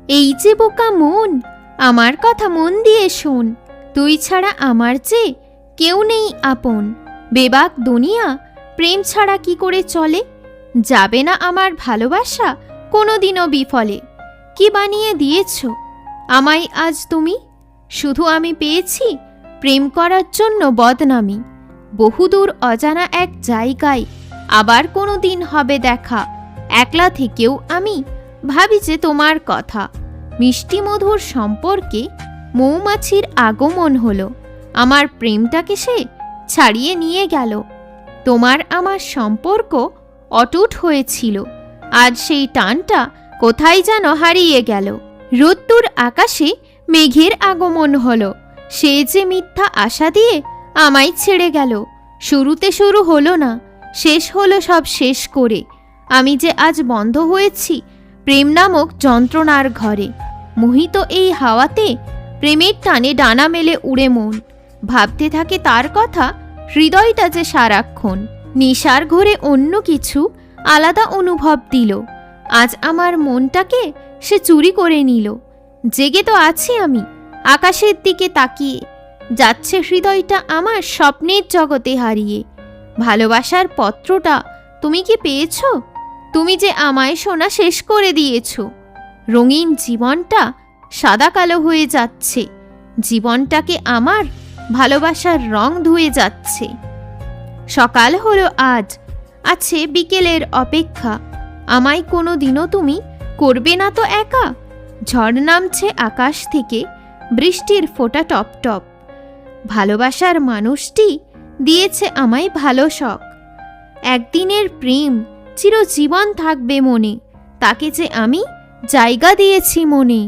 এই যে বোকা মন, আমার কথা মন দিয়ে শোন। তুই ছাড়া আমার চেয়ে কেউ নেই আপন। বেবাক দুনিয়া প্রেম ছাড়া কি করে চলে? যাবে না আমার ভালোবাসা কোনোদিনও বিফলে। কি বানিয়ে দিয়েছ আমায় আজ তুমি? শুধু আমি পেয়েছি প্রেম করার জন্য বদনামি। বহুদূর অজানা এক জায়গায় আবার কোনো দিন হবে দেখা। একলা থেকেও আমি ভাবি যে তোমার কথা। মিষ্টি মধুর সম্পর্কে মৌমাছির আগমন হলো। আমার প্রেমটাকে সে ছাড়িয়ে নিয়ে গেল। তোমার আমার সম্পর্ক অটুট হয়েছিল, আজ সেই টানটা কোথায় যেন হারিয়ে গেল। রোদ্দুর আকাশে মেঘের আগমন হলো। সে যে মিথ্যা আশা দিয়ে আমায় ছেড়ে গেল। শুরুতে শুরু হলো না, শেষ হলো সব শেষ করে। আমি যে আজ বন্ধ হয়েছি প্রেম নামক যন্ত্রণার ঘরে। মোহিত এই হাওয়াতে প্রেমের টানে ডানা মেলে উড়ে মন। ভাবতে থাকে তার কথা হৃদয়টা যে সারাক্ষণ। নেশার ঘোরে অন্য কিছু আলাদা অনুভব দিল। আজ আমার মনটাকে সে চুরি করে নিল। জেগে তো আছি আমি আকাশের দিকে তাকিয়ে, যাচ্ছে হৃদয়টা আমার স্বপ্নের জগতে হারিয়ে। ভালোবাসার পত্রটা তুমি কি পেয়েছ? তুমি যে আমায় শোনা শেষ করে দিয়েছ। রঙিন জীবনটা সাদা কালো হয়ে যাচ্ছে। জীবনটাকে আমার ভালোবাসার রং ধুয়ে যাচ্ছে। সকাল হলো আজ, আছে বিকেলের অপেক্ষা। আমায় কোনো দিনও তুমি করবে না তো একা। ঝড় নামছে আকাশ থেকে, বৃষ্টির ফোঁটা টপ টপ। ভালোবাসার মানুষটি দিয়েছে আমায় ভালো শখ। একদিনের প্রেম চিরজীবন থাকবে মনে, তাকে যে আমি জায়গা দিয়েছি মনে।